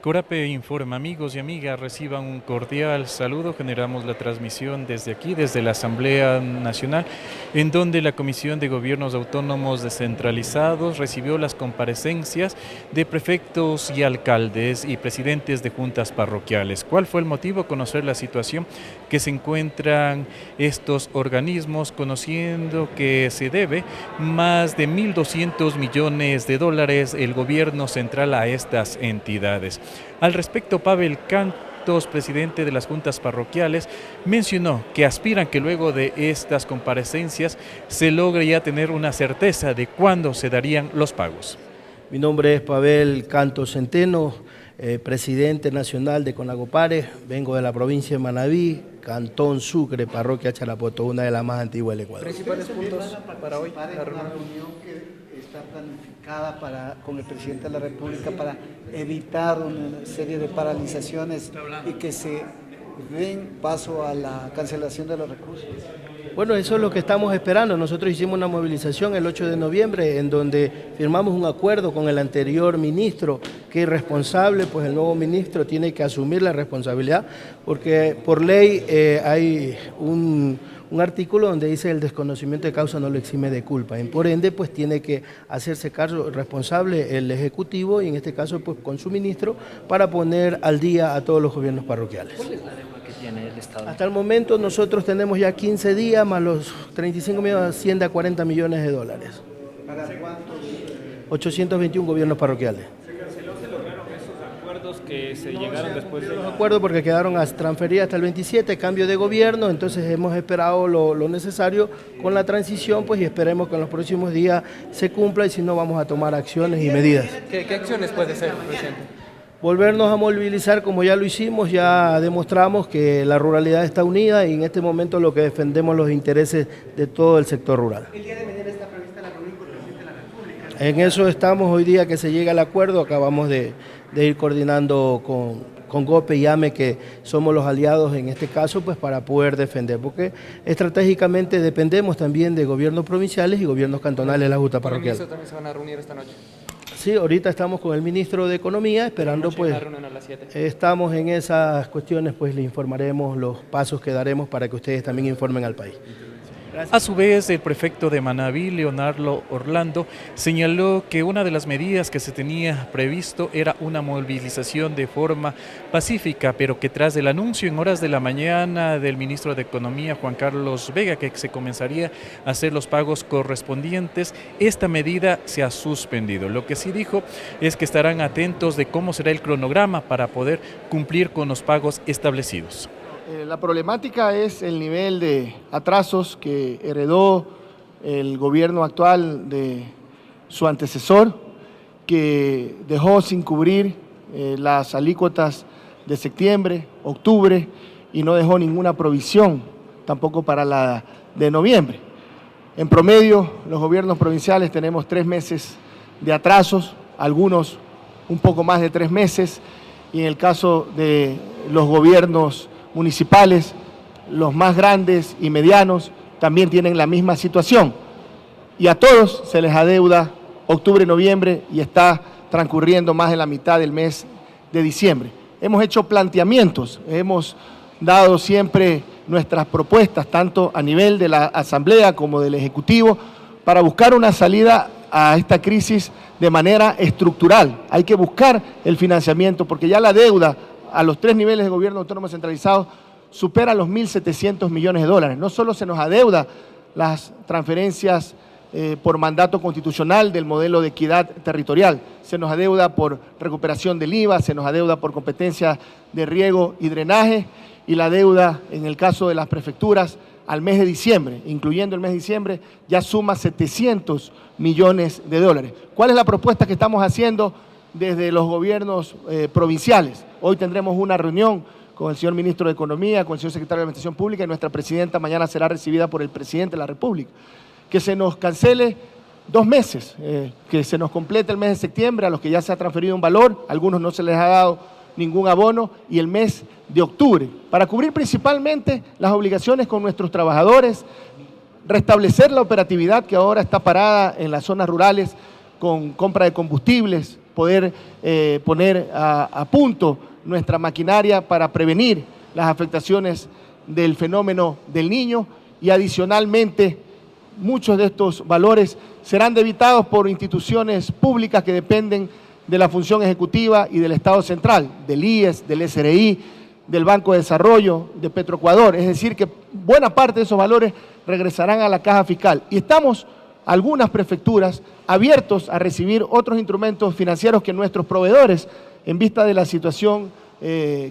Corape informa, amigos y amigas, reciban un cordial saludo. Generamos la transmisión desde aquí, desde la Asamblea Nacional, en donde la Comisión de Gobiernos Autónomos Descentralizados recibió las comparecencias de prefectos y alcaldes y presidentes de juntas parroquiales. ¿Cuál fue el motivo? Conocer la situación que se encuentran estos organismos, conociendo que se debe más de 1.200 millones de dólares el gobierno central a estas entidades. Al respecto, Pavel Cantos, presidente de las juntas parroquiales, mencionó que aspiran que luego de estas comparecencias se logre ya tener una certeza de cuándo se darían los pagos. Mi nombre es Pavel Cantos Centeno, presidente nacional de Conagopare, vengo de la provincia de Manabí, Cantón Sucre, parroquia Chalapoto, una de las más antiguas del Ecuador. Principales puntos para hoy. La reunión que está planificada con el presidente de la República para evitar una serie de paralizaciones y que se den paso a la cancelación de los recursos. Bueno, eso es lo que estamos esperando. Nosotros hicimos una movilización el 8 de noviembre en donde firmamos un acuerdo con el anterior ministro, que es responsable, pues el nuevo ministro tiene que asumir la responsabilidad, porque por ley hay un artículo donde dice el desconocimiento de causa no lo exime de culpa. Por ende, pues tiene que hacerse cargo responsable el Ejecutivo y en este caso pues con su ministro para poner al día a todos los gobiernos parroquiales. ¿Cuál es la deuda que tiene el Estado? Hasta el momento nosotros tenemos ya 15 días más los 35 millones, asciende a 40 millones de dólares. ¿Para cuántos? 821 gobiernos parroquiales. ¿Se lograron esos acuerdos que se llegaron después de Los acuerdos porque quedaron transferidas hasta el 27, cambio de gobierno, entonces hemos esperado lo necesario con la transición, pues y esperemos que en los próximos días se cumpla y si no vamos a tomar acciones y medidas. ¿Qué acciones puede ser, presidente? Volvernos a movilizar como ya lo hicimos, ya demostramos que la ruralidad está unida y en este momento lo que defendemos los intereses de todo el sector rural. El día de mañana está prevista la reunión con el presidente de la República. En eso estamos hoy día que se llega al acuerdo, acabamos de ir coordinando con GOPE y AME, que somos los aliados en este caso, pues para poder defender, porque estratégicamente dependemos también de gobiernos provinciales y gobiernos cantonales de la Junta Parroquial. ¿Con el ministro también se van a reunir esta noche? Sí, ahorita estamos con el ministro de Economía esperando pues, Una reunión a las 7. estamos en esas cuestiones, pues le informaremos los pasos que daremos para que ustedes también informen al país. A su vez, el prefecto de Manabí, Leonardo Orlando, señaló que una de las medidas que se tenía previsto era una movilización de forma pacífica, pero que tras el anuncio en horas de la mañana del ministro de Economía, Juan Carlos Vega, que se comenzaría a hacer los pagos correspondientes, esta medida se ha suspendido. Lo que sí dijo es que estarán atentos de cómo será el cronograma para poder cumplir con los pagos establecidos. La problemática es el nivel de atrasos que heredó el gobierno actual de su antecesor, que dejó sin cubrir las alícuotas de septiembre, octubre y no dejó ninguna provisión tampoco para la de noviembre. En promedio, los gobiernos provinciales tenemos 3 meses de atrasos, algunos un poco más de 3 meses, y en el caso de los gobiernos municipales, los más grandes y medianos, también tienen la misma situación. Y a todos se les adeuda octubre, noviembre y está transcurriendo más de la mitad del mes de diciembre. Hemos hecho planteamientos, hemos dado siempre nuestras propuestas, tanto a nivel de la Asamblea como del Ejecutivo, para buscar una salida a esta crisis de manera estructural. Hay que buscar el financiamiento porque ya la deuda a los 3 niveles de gobierno autónomo centralizado supera los 1.700 millones de dólares. No solo se nos adeuda las transferencias por mandato constitucional del modelo de equidad territorial, se nos adeuda por recuperación del IVA, se nos adeuda por competencia de riego y drenaje y la deuda en el caso de las prefecturas al mes de diciembre, incluyendo el mes de diciembre, ya suma 700 millones de dólares. ¿Cuál es la propuesta que estamos haciendo desde los gobiernos provinciales? Hoy tendremos una reunión con el señor ministro de Economía, con el señor secretario de Administración Pública y nuestra presidenta mañana será recibida por el presidente de la República. Que se nos cancele 2 meses, que se nos complete el mes de septiembre, a los que ya se ha transferido un valor, a algunos no se les ha dado ningún abono, y el mes de octubre, para cubrir principalmente las obligaciones con nuestros trabajadores, restablecer la operatividad que ahora está parada en las zonas rurales con compra de combustibles, poder poner a punto nuestra maquinaria para prevenir las afectaciones del fenómeno del Niño, y adicionalmente muchos de estos valores serán debitados por instituciones públicas que dependen de la función ejecutiva y del Estado central, del IES, del SRI, del Banco de Desarrollo, de Petroecuador. Es decir, que buena parte de esos valores regresarán a la caja fiscal. Y estamos, algunas prefecturas, abiertos a recibir otros instrumentos financieros que nuestros proveedores, en vista de la situación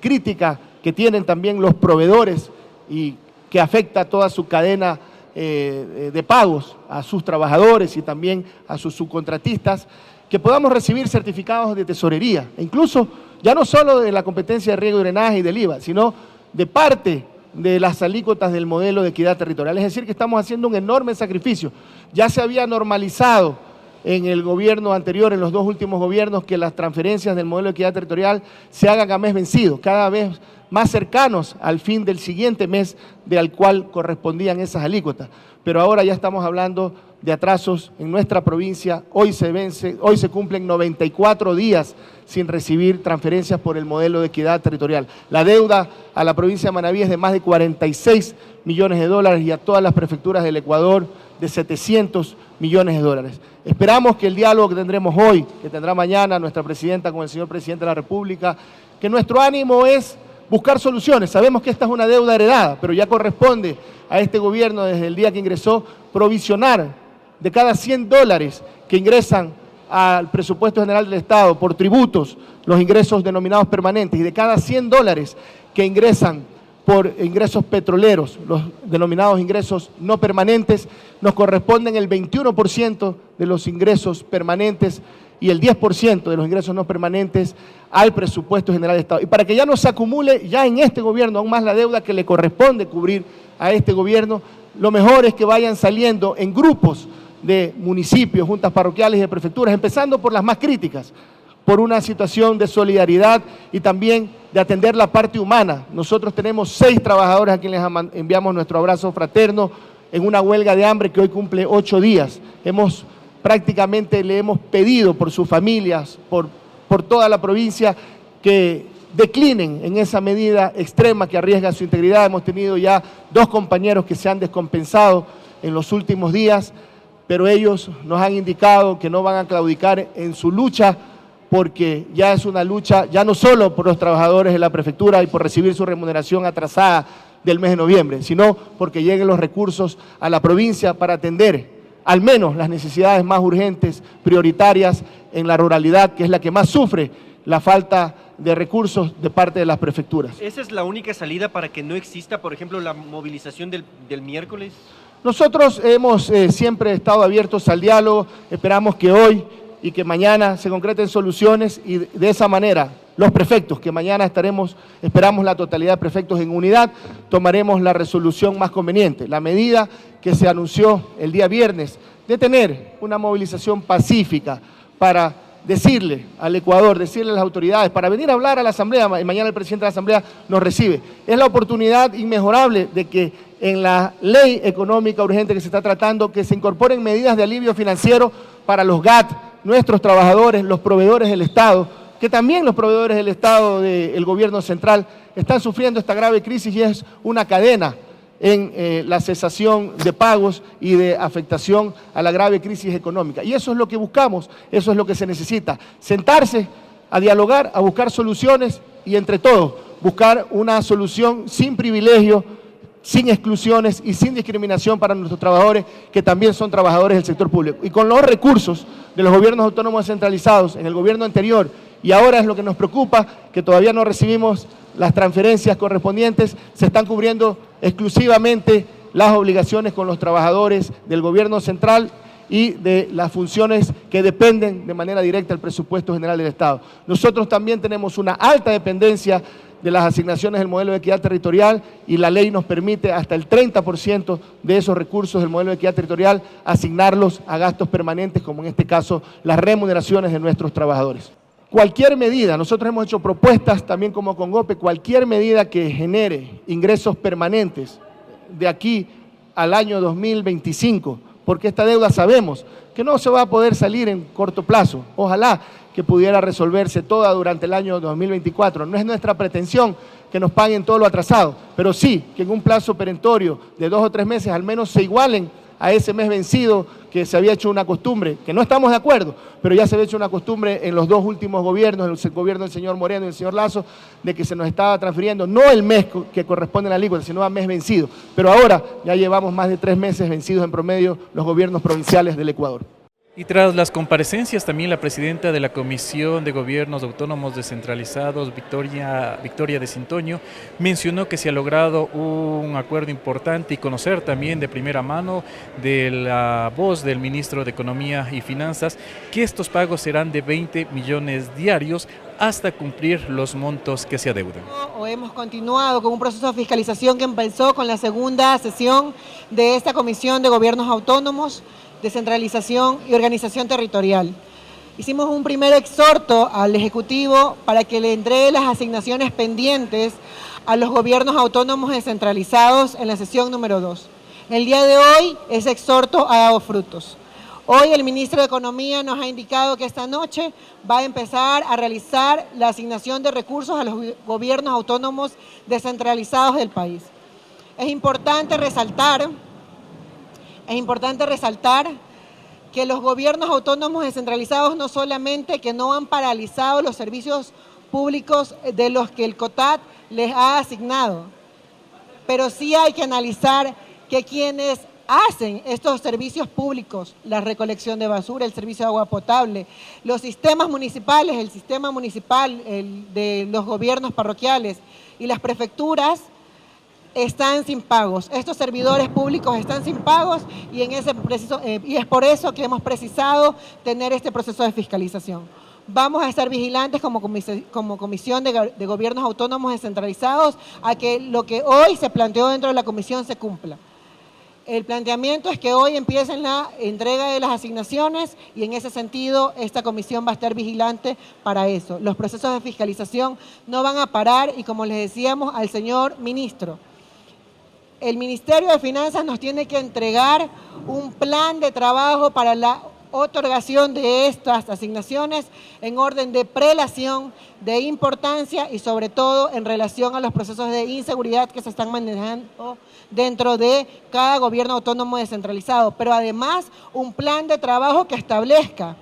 crítica que tienen también los proveedores y que afecta a toda su cadena de pagos a sus trabajadores y también a sus subcontratistas, que podamos recibir certificados de tesorería, e incluso ya no solo de la competencia de riego y drenaje y del IVA, sino de parte de las alícuotas del modelo de equidad territorial. Es decir, que estamos haciendo un enorme sacrificio. Ya se había normalizado en el gobierno anterior, en los dos últimos gobiernos, que las transferencias del modelo de equidad territorial se hagan a mes vencido, cada vez más cercanos al fin del siguiente mes al cual correspondían esas alícuotas. Pero ahora ya estamos hablando de atrasos en nuestra provincia. Hoy se cumplen 94 días sin recibir transferencias por el modelo de equidad territorial. La deuda a la provincia de Manabí es de más de 46 millones de dólares y a todas las prefecturas del Ecuador de 700 millones de dólares. Esperamos que el diálogo que tendremos hoy, que tendrá mañana nuestra presidenta con el señor presidente de la República, que nuestro ánimo es buscar soluciones. Sabemos que esta es una deuda heredada, pero ya corresponde a este gobierno, desde el día que ingresó, provisionar de cada 100 dólares que ingresan al presupuesto general del Estado por tributos, los ingresos denominados permanentes, y de cada 100 dólares que ingresan por ingresos petroleros, los denominados ingresos no permanentes, nos corresponden el 21% de los ingresos permanentes y el 10% de los ingresos no permanentes al presupuesto general del Estado. Y para que ya no se acumule ya en este gobierno aún más la deuda que le corresponde cubrir a este gobierno, lo mejor es que vayan saliendo en grupos de municipios, juntas parroquiales y de prefecturas, empezando por las más críticas, por una situación de solidaridad y también de atender la parte humana. Nosotros tenemos 6 trabajadores a quienes les enviamos nuestro abrazo fraterno en una huelga de hambre que hoy cumple 8 días. Prácticamente le hemos pedido por sus familias, por toda la provincia, que declinen en esa medida extrema que arriesga su integridad. Hemos tenido ya 2 compañeros que se han descompensado en los últimos días, pero ellos nos han indicado que no van a claudicar en su lucha, porque ya es una lucha, ya no solo por los trabajadores de la prefectura y por recibir su remuneración atrasada del mes de noviembre, sino porque lleguen los recursos a la provincia para atender al menos las necesidades más urgentes, prioritarias en la ruralidad, que es la que más sufre la falta de recursos de parte de las prefecturas. ¿Esa es la única salida para que no exista, por ejemplo, la movilización del miércoles? Nosotros hemos siempre estado abiertos al diálogo, esperamos que hoy y que mañana se concreten soluciones y de esa manera los prefectos, que mañana esperamos la totalidad de prefectos en unidad, tomaremos la resolución más conveniente. La medida que se anunció el día viernes de tener una movilización pacífica para decirle al Ecuador, decirle a las autoridades, para venir a hablar a la Asamblea, mañana el presidente de la Asamblea nos recibe, es la oportunidad inmejorable de que en la ley económica urgente que se está tratando, que se incorporen medidas de alivio financiero para los GAT, nuestros trabajadores, los proveedores del Estado, que también los proveedores del Estado del gobierno central están sufriendo esta grave crisis y es una cadena en la cesación de pagos y de afectación a la grave crisis económica. Y eso es lo que buscamos, eso es lo que se necesita, sentarse a dialogar, a buscar soluciones y entre todos buscar una solución sin privilegio, sin exclusiones y sin discriminación para nuestros trabajadores, que también son trabajadores del sector público. Y con los recursos de los gobiernos autónomos descentralizados en el gobierno anterior, y ahora es lo que nos preocupa, que todavía no recibimos las transferencias correspondientes, se están cubriendo exclusivamente las obligaciones con los trabajadores del gobierno central y de las funciones que dependen de manera directa del presupuesto general del Estado. Nosotros también tenemos una alta dependencia de las asignaciones del modelo de equidad territorial y la ley nos permite hasta el 30% de esos recursos del modelo de equidad territorial asignarlos a gastos permanentes, como en este caso las remuneraciones de nuestros trabajadores. Cualquier medida, nosotros hemos hecho propuestas también como Congope, cualquier medida que genere ingresos permanentes de aquí al año 2025, porque esta deuda sabemos que no se va a poder salir en corto plazo. Ojalá que pudiera resolverse toda durante el año 2024. No es nuestra pretensión que nos paguen todo lo atrasado, pero sí que en un plazo perentorio de 2 o 3 meses al menos se igualen a ese mes vencido que se había hecho una costumbre, que no estamos de acuerdo, pero ya se había hecho una costumbre en los 2 últimos gobiernos, el gobierno del señor Moreno y el señor Lasso, de que se nos estaba transfiriendo no el mes que corresponde a la alícuota, sino a mes vencido. Pero ahora ya llevamos más de 3 meses vencidos en promedio los gobiernos provinciales del Ecuador. Y tras las comparecencias, también la presidenta de la Comisión de Gobiernos Autónomos Descentralizados, Victoria de Cintoño, mencionó que se ha logrado un acuerdo importante y conocer también de primera mano de la voz del ministro de Economía y Finanzas que estos pagos serán de 20 millones diarios hasta cumplir los montos que se adeudan. Hemos continuado con un proceso de fiscalización que empezó con la segunda sesión de esta Comisión de Gobiernos Autónomos, Descentralización y Organización Territorial. Hicimos un primer exhorto al Ejecutivo para que le entregue las asignaciones pendientes a los gobiernos autónomos descentralizados en la sesión número 2. El día de hoy ese exhorto ha dado frutos. Hoy el ministro de Economía nos ha indicado que esta noche va a empezar a realizar la asignación de recursos a los gobiernos autónomos descentralizados del país. Es importante resaltar que los gobiernos autónomos descentralizados no solamente que no han paralizado los servicios públicos de los que el COTAD les ha asignado, pero sí hay que analizar que quienes hacen estos servicios públicos, la recolección de basura, el servicio de agua potable, los sistemas municipales, el sistema municipal de los gobiernos parroquiales y las prefecturas, están sin pagos. Estos servidores públicos están sin pagos y es por eso que hemos precisado tener este proceso de fiscalización. Vamos a estar vigilantes como Comisión de Gobiernos Autónomos Descentralizados a que lo que hoy se planteó dentro de la comisión se cumpla. El planteamiento es que hoy empiecen la entrega de las asignaciones y en ese sentido esta comisión va a estar vigilante para eso. Los procesos de fiscalización no van a parar y como les decíamos al señor ministro, el Ministerio de Finanzas nos tiene que entregar un plan de trabajo para la otorgación de estas asignaciones en orden de prelación, de importancia y sobre todo en relación a los procesos de inseguridad que se están manejando dentro de cada gobierno autónomo descentralizado, pero además un plan de trabajo que establezca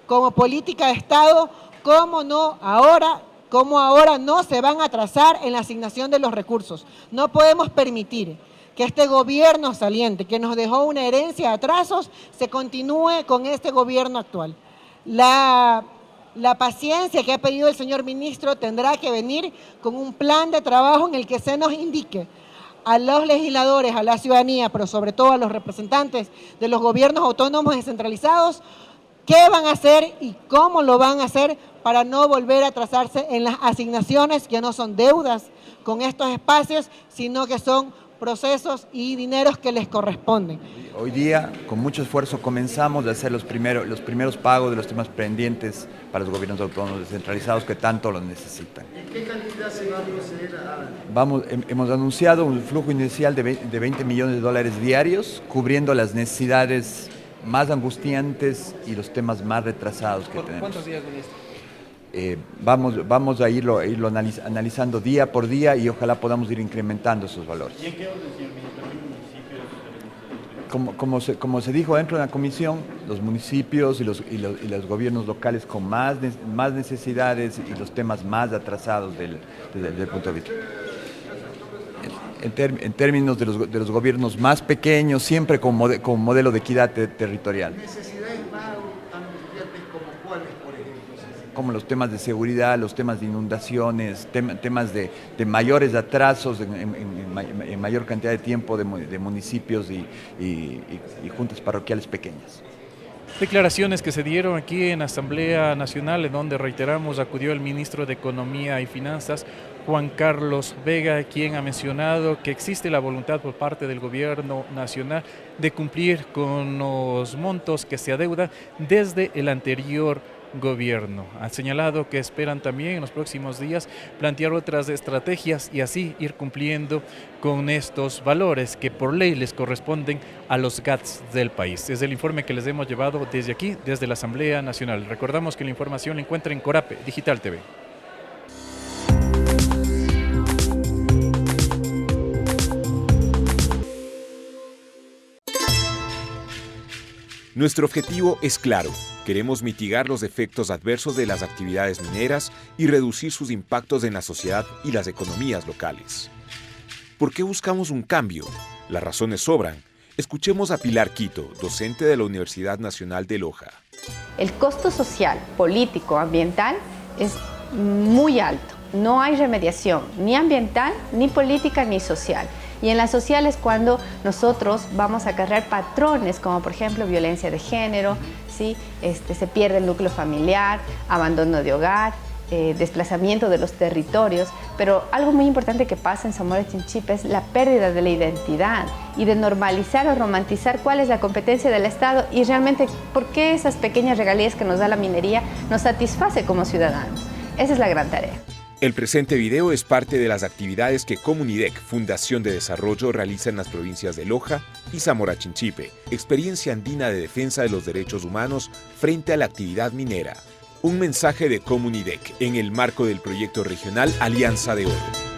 como política de Estado cómo ahora no se van a atrasar en la asignación de los recursos. No podemos permitir que este gobierno saliente, que nos dejó una herencia de atrasos, se continúe con este gobierno actual. La paciencia que ha pedido el señor ministro tendrá que venir con un plan de trabajo en el que se nos indique a los legisladores, a la ciudadanía, pero sobre todo a los representantes de los gobiernos autónomos descentralizados, qué van a hacer y cómo lo van a hacer para no volver a atrasarse en las asignaciones que no son deudas con estos espacios, sino que son procesos y dineros que les corresponden. Hoy día, con mucho esfuerzo, comenzamos a hacer los primeros pagos de los temas pendientes para los gobiernos autónomos descentralizados que tanto lo necesitan. ¿En qué cantidad se va a proceder a...? Hemos anunciado un flujo inicial de 20 millones de dólares diarios, cubriendo las necesidades más angustiantes y los temas más retrasados que tenemos. ¿Cuántos días, ministro? Vamos a irlo analizando día por día y ojalá podamos ir incrementando esos valores. ¿Y en qué orden, señor ministro? Como se dijo dentro de la comisión, los municipios y los gobiernos locales con más necesidades y los temas más atrasados desde el punto de vista. En términos de los gobiernos más pequeños, siempre con modelo de equidad territorial. ¿Necesidades más angustiantes como cuáles, por ejemplo? Como los temas de seguridad, los temas de inundaciones, temas de mayores atrasos en mayor cantidad de tiempo de municipios y juntas parroquiales pequeñas. Declaraciones que se dieron aquí en Asamblea Nacional, en donde, reiteramos, acudió el ministro de Economía y Finanzas, Juan Carlos Vega, quien ha mencionado que existe la voluntad por parte del gobierno nacional de cumplir con los montos que se adeudan desde el anterior gobierno. Han señalado que esperan también en los próximos días plantear otras estrategias y así ir cumpliendo con estos valores que por ley les corresponden a los GATS del país. Es el informe que les hemos llevado desde aquí, desde la Asamblea Nacional. Recordamos que la información la encuentra en Corape Digital TV. Nuestro objetivo es claro. Queremos mitigar los efectos adversos de las actividades mineras y reducir sus impactos en la sociedad y las economías locales. ¿Por qué buscamos un cambio? Las razones sobran. Escuchemos a Pilar Quito, docente de la Universidad Nacional de Loja. El costo social, político, ambiental es muy alto. No hay remediación, ni ambiental, ni política, ni social. Y en las sociales cuando nosotros vamos a acarrear patrones como por ejemplo violencia de género, ¿sí? Se pierde el núcleo familiar, abandono de hogar, desplazamiento de los territorios, pero algo muy importante que pasa en Zamora Chinchipe es la pérdida de la identidad y de normalizar o romantizar cuál es la competencia del Estado y realmente por qué esas pequeñas regalías que nos da la minería nos satisface como ciudadanos. Esa es la gran tarea. El presente video es parte de las actividades que Comunidec, Fundación de Desarrollo, realiza en las provincias de Loja y Zamora Chinchipe, experiencia andina de defensa de los derechos humanos frente a la actividad minera. Un mensaje de Comunidec en el marco del proyecto regional Alianza de Oro.